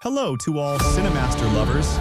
Hello to all Cinemaster lovers.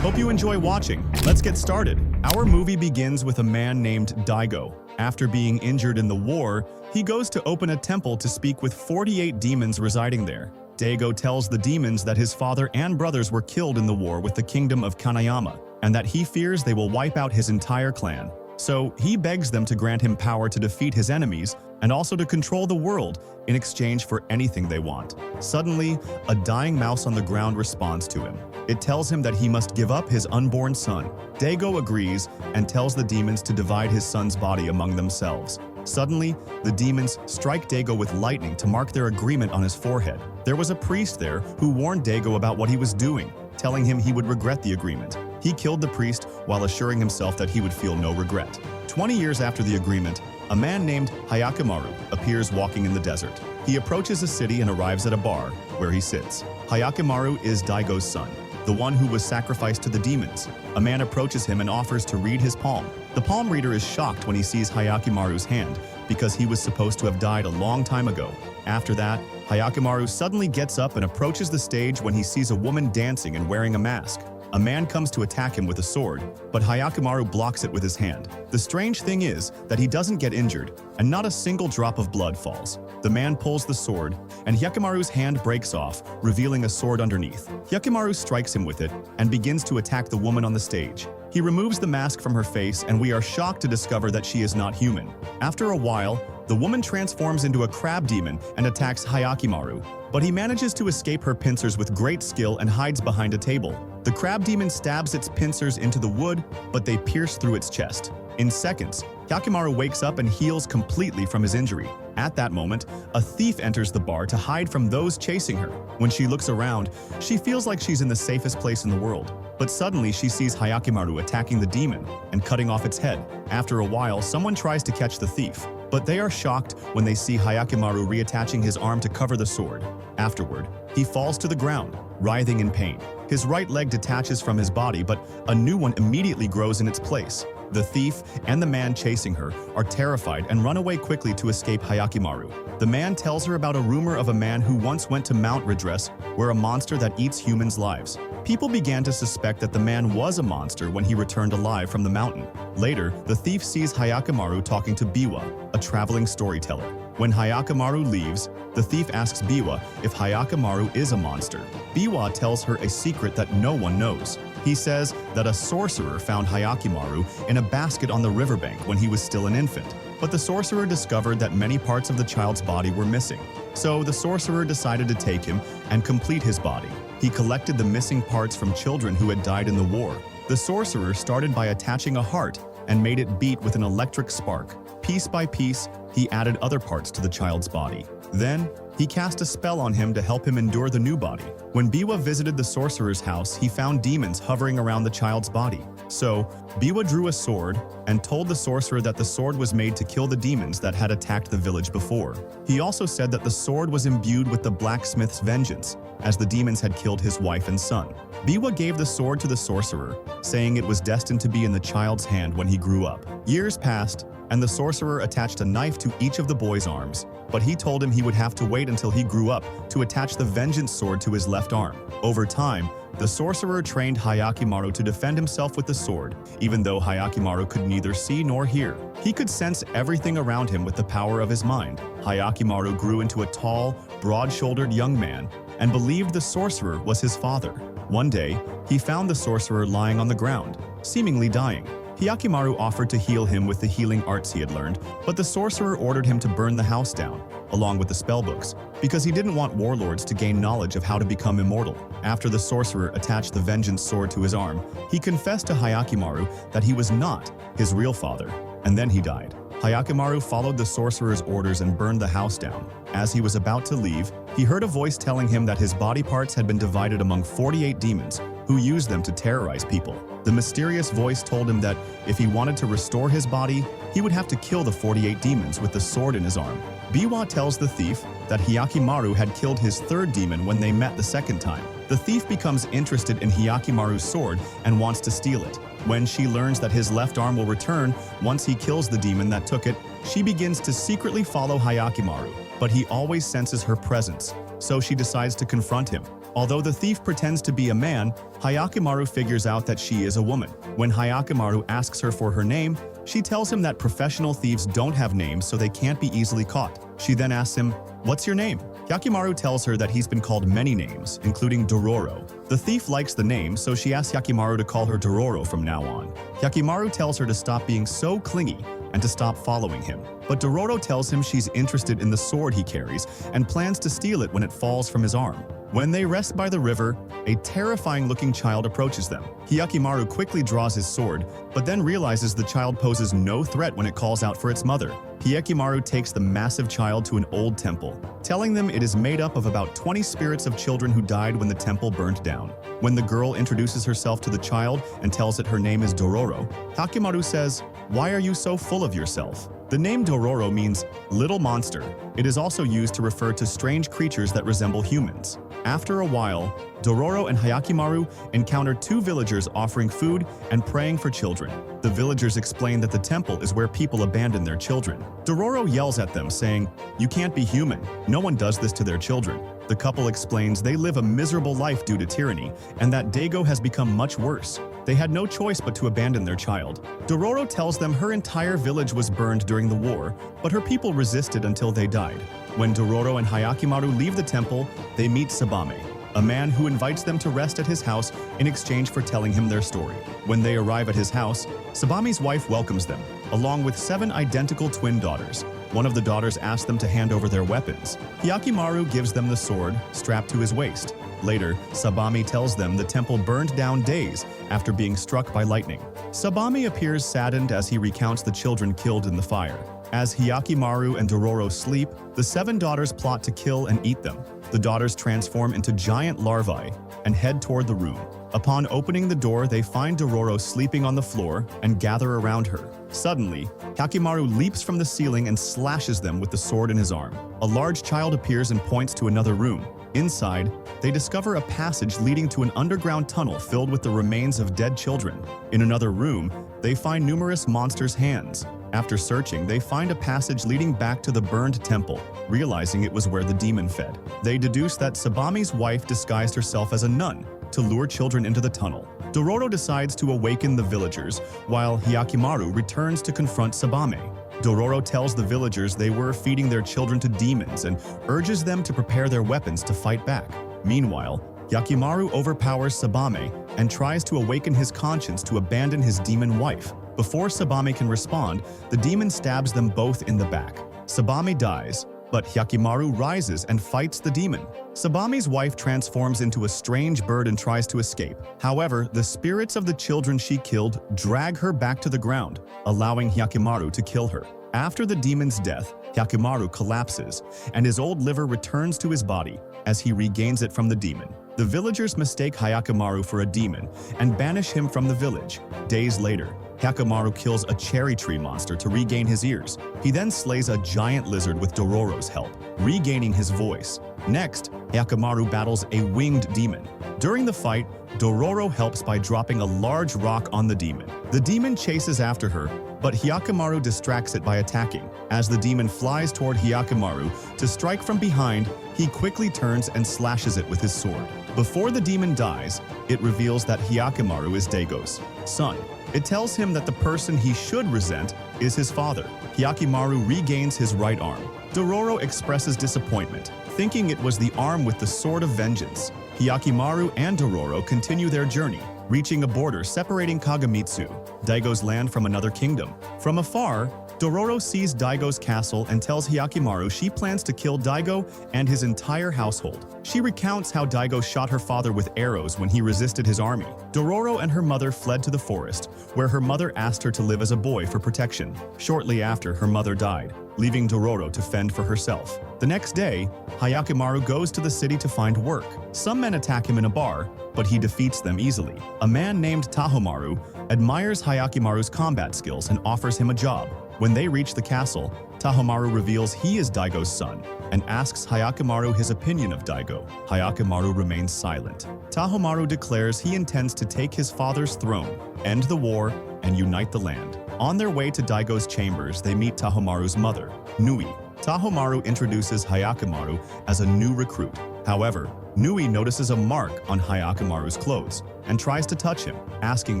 Hope you enjoy watching. Let's get started. Our movie begins with a man named Daigo. After being injured in the war, he goes to open a temple to speak with 48 demons residing there. Daigo tells the demons that his father and brothers were killed in the war with the kingdom of Kanayama, and that he fears they will wipe out his entire clan. So he begs them to grant him power to defeat his enemies and also to control the world in exchange for anything they want. Suddenly, a dying mouse on the ground responds to him. It tells him that he must give up his unborn son. Daigo agrees and tells the demons to divide his son's body among themselves. Suddenly, the demons strike Daigo with lightning to mark their agreement on his forehead. There was a priest there who warned Daigo about what he was doing, telling him he would regret the agreement. He killed the priest while assuring himself that he would feel no regret. 20 years after the agreement, a man named Hyakkimaru appears walking in the desert. He approaches a city and arrives at a bar, where he sits. Hyakkimaru is Daigo's son, the one who was sacrificed to the demons. A man approaches him and offers to read his palm. The palm reader is shocked when he sees Hyakkimaru's hand, because he was supposed to have died a long time ago. After that, Hyakkimaru suddenly gets up and approaches the stage when he sees a woman dancing and wearing a mask. A man comes to attack him with a sword, but Hyakkimaru blocks it with his hand. The strange thing is that he doesn't get injured, and not a single drop of blood falls. The man pulls the sword, and Hyakkimaru's hand breaks off, revealing a sword underneath. Hyakkimaru strikes him with it and begins to attack the woman on the stage. He removes the mask from her face, and we are shocked to discover that she is not human. After a while, the woman transforms into a crab demon and attacks Hyakkimaru, but he manages to escape her pincers with great skill and hides behind a table. The crab demon stabs its pincers into the wood, but they pierce through its chest. In seconds, Hyakkimaru wakes up and heals completely from his injury. At that moment, a thief enters the bar to hide from those chasing her. When she looks around, she feels like she's in the safest place in the world. But suddenly she sees Hyakkimaru attacking the demon and cutting off its head. After a while, someone tries to catch the thief, but they are shocked when they see Hyakkimaru reattaching his arm to cover the sword. Afterward, he falls to the ground, writhing in pain. His right leg detaches from his body, but a new one immediately grows in its place. The thief and the man chasing her are terrified and run away quickly to escape Hyakkimaru. The man tells her about a rumor of a man who once went to Mount Redress, where a monster that eats humans' lives. People began to suspect that the man was a monster when he returned alive from the mountain. Later, the thief sees Hyakkimaru talking to Biwa, a traveling storyteller. When Hyakkimaru leaves, the thief asks Biwa if Hyakkimaru is a monster. Biwa tells her a secret that no one knows. He says that a sorcerer found Hyakkimaru in a basket on the riverbank when he was still an infant, but the sorcerer discovered that many parts of the child's body were missing. So the sorcerer decided to take him and complete his body. He collected the missing parts from children who had died in the war. The sorcerer started by attaching a heart and made it beat with an electric spark. Piece by piece, he added other parts to the child's body. Then, he cast a spell on him to help him endure the new body. When Biwa visited the sorcerer's house, he found demons hovering around the child's body. So, Biwa drew a sword and told the sorcerer that the sword was made to kill the demons that had attacked the village before. He also said that the sword was imbued with the blacksmith's vengeance, as the demons had killed his wife and son. Biwa gave the sword to the sorcerer, saying it was destined to be in the child's hand when he grew up. Years passed, and the sorcerer attached a knife to each of the boy's arms, but he told him he would have to wait until he grew up to attach the vengeance sword to his left arm. Over time, the sorcerer trained Hyakkimaru to defend himself with the sword, even though Hyakkimaru could neither see nor hear. He could sense everything around him with the power of his mind. Hyakkimaru grew into a tall, broad-shouldered young man and believed the sorcerer was his father. One day, he found the sorcerer lying on the ground, seemingly dying. Hyakkimaru offered to heal him with the healing arts he had learned, but the sorcerer ordered him to burn the house down, along with the spellbooks, because he didn't want warlords to gain knowledge of how to become immortal. After the sorcerer attached the vengeance sword to his arm, he confessed to Hyakkimaru that he was not his real father, and then he died. Hyakkimaru followed the sorcerer's orders and burned the house down. As he was about to leave, he heard a voice telling him that his body parts had been divided among 48 demons, who used them to terrorize people. The mysterious voice told him that if he wanted to restore his body, he would have to kill the 48 demons with the sword in his arm. Biwa tells the thief that Hyakkimaru had killed his third demon when they met the second time. The thief becomes interested in Hyakkimaru's sword and wants to steal it. When she learns that his left arm will return once he kills the demon that took it, she begins to secretly follow Hyakkimaru, but he always senses her presence, so she decides to confront him. Although the thief pretends to be a man, Hyakkimaru figures out that she is a woman. When Hyakkimaru asks her for her name, she tells him that professional thieves don't have names, so they can't be easily caught. She then asks him, "What's your name?" Hyakkimaru tells her that he's been called many names, including Dororo. The thief likes the name, so she asks Hyakkimaru to call her Dororo from now on. Hyakkimaru tells her to stop being so clingy and to stop following him. But Dororo tells him she's interested in the sword he carries and plans to steal it when it falls from his arm. When they rest by the river, a terrifying-looking child approaches them. Hyakkimaru quickly draws his sword, but then realizes the child poses no threat when it calls out for its mother. Hyakkimaru takes the massive child to an old temple, telling them it is made up of about 20 spirits of children who died when the temple burned down. When the girl introduces herself to the child and tells it her name is Dororo, Hyakkimaru says, "Why are you so full of yourself?" The name Dororo means little monster. It is also used to refer to strange creatures that resemble humans. After a while, Dororo and Hyakkimaru encounter two villagers offering food and praying for children. The villagers explain that the temple is where people abandon their children. Dororo yells at them, saying, "You can't be human. No one does this to their children." The couple explains they live a miserable life due to tyranny, and that Daigo has become much worse. They had no choice but to abandon their child. Dororo tells them her entire village was burned during the war, but her people resisted until they died. When Dororo and Hyakkimaru leave the temple, they meet Sabame, a man who invites them to rest at his house in exchange for telling him their story. When they arrive at his house, Sabame's wife welcomes them, along with 7 identical twin daughters. One of the daughters asks them to hand over their weapons. Hyakkimaru gives them the sword, strapped to his waist. Later, Sabame tells them the temple burned down days after being struck by lightning. Sabame appears saddened as he recounts the children killed in the fire. As Hyakkimaru and Dororo sleep, the 7 daughters plot to kill and eat them. The daughters transform into giant larvae and head toward the room. Upon opening the door, they find Dororo sleeping on the floor and gather around her. Suddenly, Hyakkimaru leaps from the ceiling and slashes them with the sword in his arm. A large child appears and points to another room. Inside, they discover a passage leading to an underground tunnel filled with the remains of dead children. In another room, they find numerous monsters' hands. After searching, they find a passage leading back to the burned temple, realizing it was where the demon fed. They deduce that Sabame's wife disguised herself as a nun to lure children into the tunnel. Dororo decides to awaken the villagers, while Hyakkimaru returns to confront Sabame. Dororo tells the villagers they were feeding their children to demons and urges them to prepare their weapons to fight back. Meanwhile, Hyakkimaru overpowers Sabame and tries to awaken his conscience to abandon his demon wife. Before Sabame can respond, the demon stabs them both in the back. Sabame dies, but Hyakkimaru rises and fights the demon. Sabame's wife transforms into a strange bird and tries to escape. However, the spirits of the children she killed drag her back to the ground, allowing Hyakkimaru to kill her. After the demon's death, Hyakkimaru collapses, and his old liver returns to his body as he regains it from the demon. The villagers mistake Hyakkimaru for a demon and banish him from the village. Days later, Hyakkimaru kills a cherry tree monster to regain his ears. He then slays a giant lizard with Dororo's help, regaining his voice. Next, Hyakkimaru battles a winged demon. During the fight, Dororo helps by dropping a large rock on the demon. The demon chases after her, but Hyakkimaru distracts it by attacking. As the demon flies toward Hyakkimaru to strike from behind, he quickly turns and slashes it with his sword. Before the demon dies, it reveals that Hyakkimaru is Daigo's son. It tells him that the person he should resent is his father. Hyakkimaru regains his right arm. Dororo expresses disappointment, thinking it was the arm with the sword of vengeance. Hyakkimaru and Dororo continue their journey, reaching a border separating Kagamitsu, Daigo's land, from another kingdom. From afar, Dororo sees Daigo's castle and tells Hyakkimaru she plans to kill Daigo and his entire household. She recounts how Daigo shot her father with arrows when he resisted his army. Dororo and her mother fled to the forest, where her mother asked her to live as a boy for protection. Shortly after, her mother died, leaving Dororo to fend for herself. The next day, Hyakkimaru goes to the city to find work. Some men attack him in a bar, but he defeats them easily. A man named Tahomaru admires Hyakkimaru's combat skills and offers him a job. When they reach the castle, Tahomaru reveals he is Daigo's son and asks Hyakkimaru his opinion of Daigo. Hyakkimaru remains silent. Tahomaru declares he intends to take his father's throne, end the war, and unite the land. On their way to Daigo's chambers, they meet Tahomaru's mother, Nui. Tahomaru introduces Hyakkimaru as a new recruit. However, Nui notices a mark on Hyakkimaru's clothes and tries to touch him, asking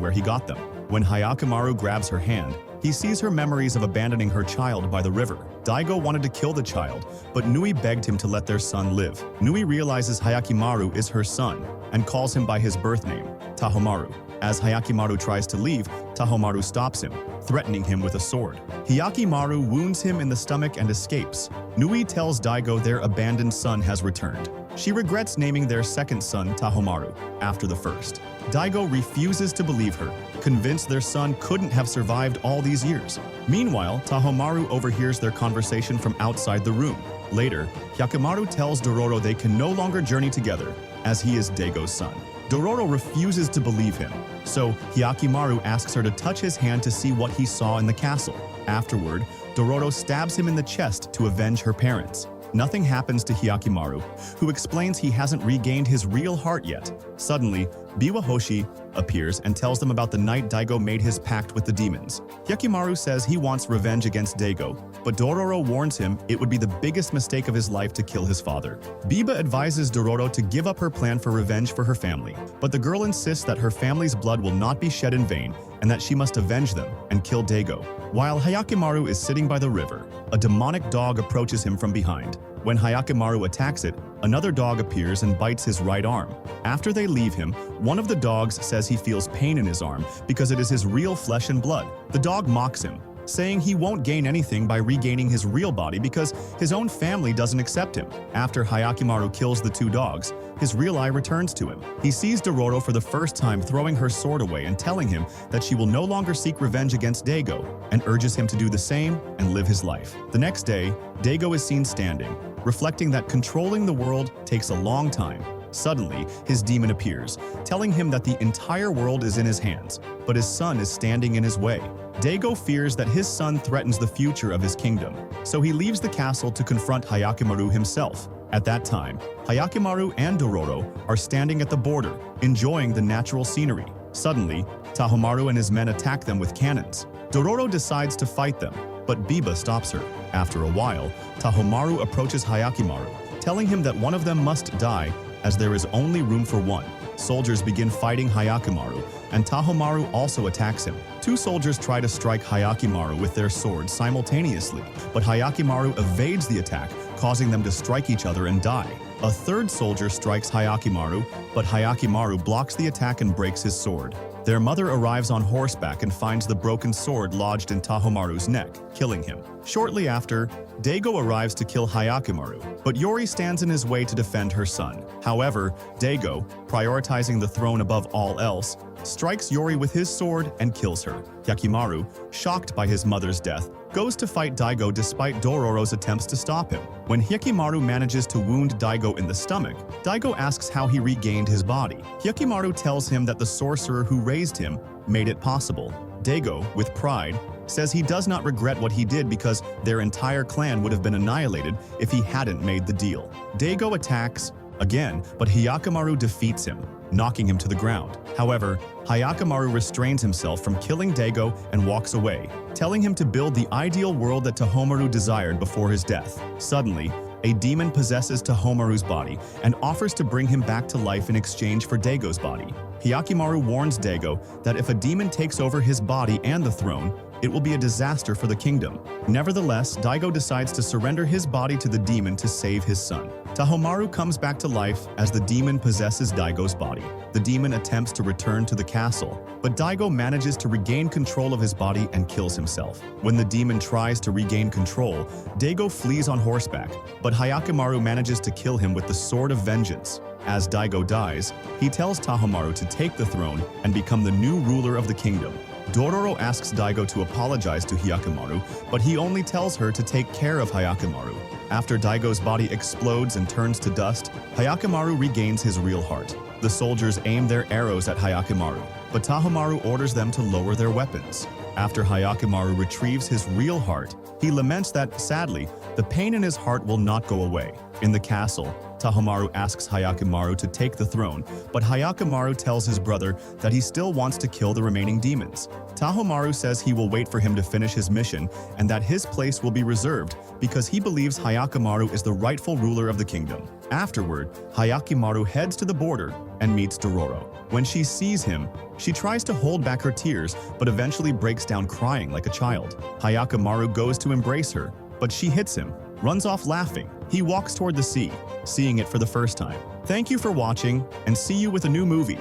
where he got them. When Hyakkimaru grabs her hand, he sees her memories of abandoning her child by the river. Daigo wanted to kill the child, but Nui begged him to let their son live. Nui realizes Hyakkimaru is her son and calls him by his birth name, Tahomaru. As Hyakkimaru tries to leave, Tahomaru stops him, threatening him with a sword. Hyakkimaru wounds him in the stomach and escapes. Nui tells Daigo their abandoned son has returned. She regrets naming their second son Tahomaru after the first. Daigo refuses to believe her, convinced their son couldn't have survived all these years. Meanwhile, Tahomaru overhears their conversation from outside the room. Later, Hyakkimaru tells Dororo they can no longer journey together, as he is Daigo's son. Dororo refuses to believe him, so Hyakkimaru asks her to touch his hand to see what he saw in the castle. Afterward, Dororo stabs him in the chest to avenge her parents. Nothing happens to Hyakkimaru, who explains he hasn't regained his real heart yet. Suddenly, Biwa Hoshi appears and tells them about the night Daigo made his pact with the demons. Hyakkimaru says he wants revenge against Daigo, but Dororo warns him it would be the biggest mistake of his life to kill his father. Biba advises Dororo to give up her plan for revenge for her family, but the girl insists that her family's blood will not be shed in vain and that she must avenge them and kill Daigo. While Hyakkimaru is sitting by the river, a demonic dog approaches him from behind. When Hyakkimaru attacks it, another dog appears and bites his right arm. After they leave him, one of the dogs says he feels pain in his arm because it is his real flesh and blood. The dog mocks him, saying he won't gain anything by regaining his real body because his own family doesn't accept him. After Hyakkimaru kills the two dogs, his real eye returns to him. He sees Dororo for the first time throwing her sword away and telling him that she will no longer seek revenge against Daigo, and urges him to do the same and live his life. The next day, Daigo is seen standing, reflecting that controlling the world takes a long time. Suddenly, his demon appears, telling him that the entire world is in his hands, but his son is standing in his way. Daigo fears that his son threatens the future of his kingdom, so he leaves the castle to confront Hyakkimaru himself. At that time, Hyakkimaru and Dororo are standing at the border, enjoying the natural scenery. Suddenly, Tahomaru and his men attack them with cannons. Dororo decides to fight them, but Biba stops her. After a while, Tahomaru approaches Hyakkimaru, telling him that one of them must die as there is only room for one. Soldiers begin fighting Hyakkimaru, and Tahomaru also attacks him. Two soldiers try to strike Hyakkimaru with their swords simultaneously, but Hyakkimaru evades the attack, causing them to strike each other and die. A third soldier strikes Hyakkimaru, but Hyakkimaru blocks the attack and breaks his sword. Their mother arrives on horseback and finds the broken sword lodged in Tahomaru's neck, killing him. Shortly after, Daigo arrives to kill Hyakkimaru, but Yori stands in his way to defend her son. However, Daigo, prioritizing the throne above all else, strikes Yori with his sword and kills her. Hyakkimaru, shocked by his mother's death, goes to fight Daigo despite Dororo's attempts to stop him. When Hyakkimaru manages to wound Daigo in the stomach, Daigo asks how he regained his body. Hyakkimaru tells him that the sorcerer who raised him made it possible. Daigo, with pride, says he does not regret what he did because their entire clan would have been annihilated if he hadn't made the deal. Daigo attacks again, but Hyakkimaru defeats him, knocking him to the ground. However, Hyakkimaru restrains himself from killing Daigo and walks away, telling him to build the ideal world that Tahomaru desired before his death. Suddenly, a demon possesses Tahomaru's body and offers to bring him back to life in exchange for Daigo's body. Hyakkimaru warns Daigo that if a demon takes over his body and the throne, it will be a disaster for the kingdom. Nevertheless, Daigo decides to surrender his body to the demon to save his son. Tahomaru comes back to life as the demon possesses Daigo's body. The demon attempts to return to the castle, but Daigo manages to regain control of his body and kills himself. When the demon tries to regain control, Daigo flees on horseback, but Hyakkimaru manages to kill him with the Sword of Vengeance. As Daigo dies, he tells Tahomaru to take the throne and become the new ruler of the kingdom. Dororo asks Daigo to apologize to Hyakkimaru, but he only tells her to take care of Hyakkimaru. After Daigo's body explodes and turns to dust, Hyakkimaru regains his real heart. The soldiers aim their arrows at Hyakkimaru, but Tahomaru orders them to lower their weapons. After Hyakkimaru retrieves his real heart, he laments that, sadly, the pain in his heart will not go away. In the castle, Tahomaru asks Hyakkimaru to take the throne, but Hyakkimaru tells his brother that he still wants to kill the remaining demons. Tahomaru says he will wait for him to finish his mission and that his place will be reserved because he believes Hyakkimaru is the rightful ruler of the kingdom. Afterward, Hyakkimaru heads to the border and meets Dororo. When she sees him, she tries to hold back her tears but eventually breaks down crying like a child. Hyakkimaru goes to embrace her, but she hits him, runs off laughing. He walks toward the sea, seeing it for the first time. Thank you for watching, and see you with a new movie.